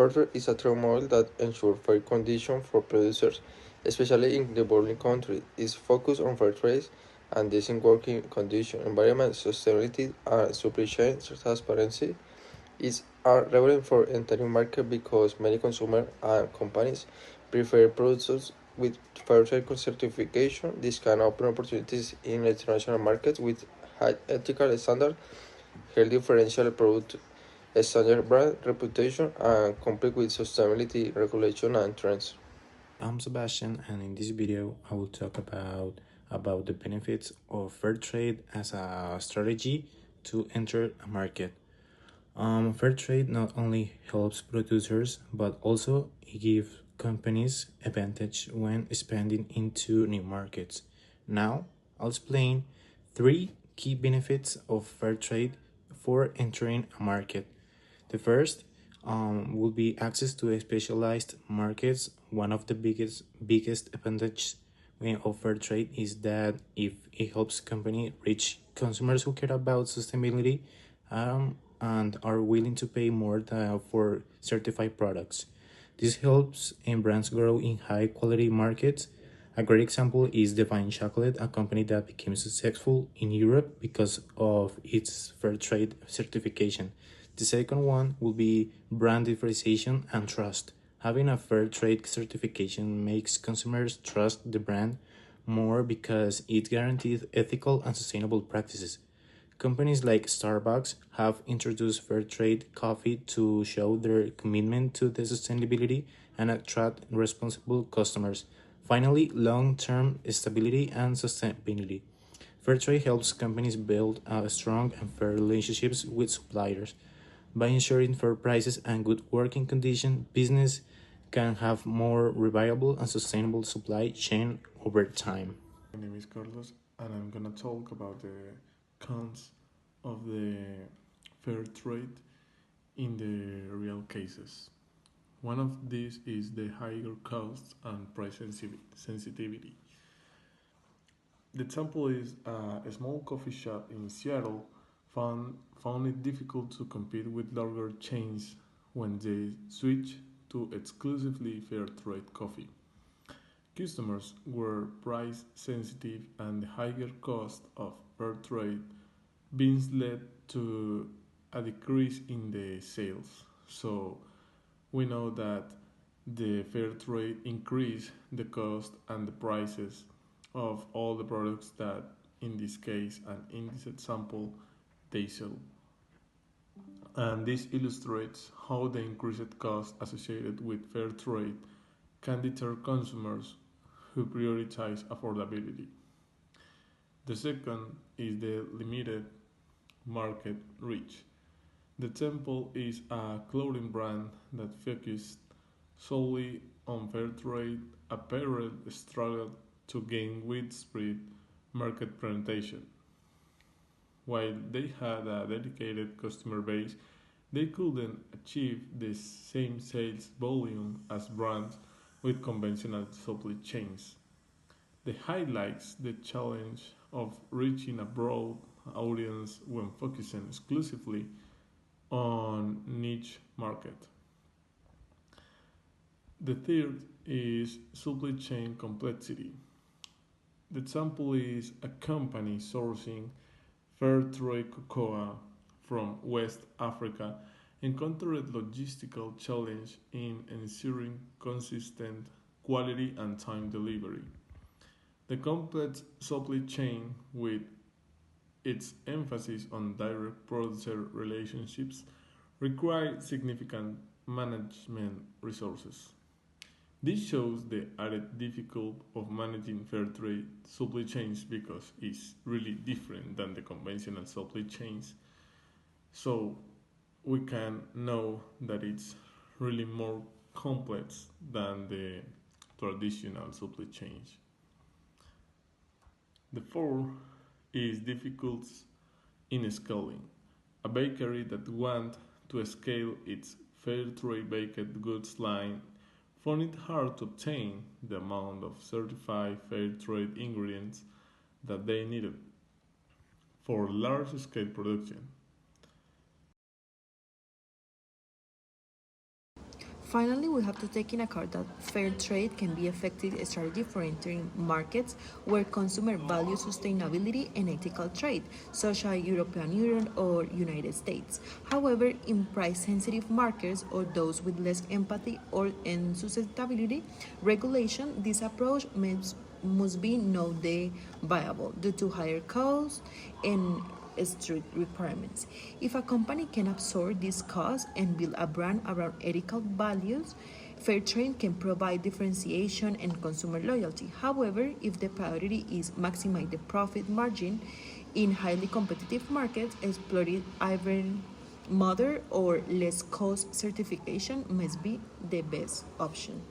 Fairtrade is a trade model that ensures fair conditions for producers, especially in developing countries. It's focused on fair trade and decent working conditions, environment sustainability, and supply chain transparency. Is are relevant for entering market because many consumers and companies prefer products with fair trade certification. This can open opportunities in international markets with high ethical standards, help differential product standard brand reputation, and compete with sustainability regulation and trends. I'm Sebastian, and in this video, I will talk about the benefits of fair trade as a strategy to enter a market. Fair trade not only helps producers, but also it gives companies advantage when expanding into new markets. Now, I'll explain three key benefits of fair trade for entering a market. The first will be access to specialized markets. One of the biggest advantages of fair trade is that if it helps company reach consumers who care about sustainability and are willing to pay more for certified products. This helps in brands grow in high quality markets. A great example is Divine Chocolate, a company that became successful in Europe because of its fair trade certification. The second one will be brand differentiation and trust. Having a fair trade certification makes consumers trust the brand more because it guarantees ethical and sustainable practices. Companies like Starbucks have introduced fair trade coffee to show their commitment to the sustainability and attract responsible customers. Finally, long-term stability and sustainability. Fair trade helps companies build strong and fair relationships with suppliers. By ensuring fair prices and good working conditions, business can have more reliable and sustainable supply chain over time. My name is Carlos, and I'm gonna talk about the cons of the fair trade in the real cases. One of these is the higher costs and price sensitivity. The example is a small coffee shop in Seattle found it difficult to compete with larger chains when they switched to exclusively fair trade coffee. Customers were price sensitive, and the higher cost of fair trade beans led to a decrease in the sales. So we know that the fair trade increased the cost and the prices of all the products that in this case and in this example they sell. And this illustrates how the increased cost associated with fair trade can deter consumers who prioritize affordability. The second is the limited market reach. The Temple is a clothing brand that focused solely on fair trade apparel struggled to gain widespread market penetration. While they had a dedicated customer base, they couldn't achieve the same sales volume as brands with conventional supply chains. This highlights the challenge of reaching a broad audience when focusing exclusively on niche market. The third is supply chain complexity. The example is a company sourcing fair trade cocoa from West Africa encountered logistical challenge in ensuring consistent quality and time delivery. The complex supply chain, with its emphasis on direct producer relationships, required significant management resources. This shows the added difficulty of managing fair trade supply chains because it's really different than the conventional supply chains. So we can know that it's really more complex than the traditional supply chains. The fourth is difficulties in scaling. A bakery that wants to scale its fair trade baked goods line found it hard to obtain the amount of certified fair trade ingredients that they needed for large scale production. Finally, we have to take in account that fair trade can be effective strategy for entering markets where consumer value sustainability and ethical trade, such as European Union or United States. However, in price-sensitive markets or those with less empathy or and susceptibility regulation, this approach must be not viable due to higher costs and strict requirements. If a company can absorb these costs and build a brand around ethical values, fair trade can provide differentiation and consumer loyalty. However, if the priority is maximize the profit margin in highly competitive markets, exploiting either modern or less cost certification must be the best option.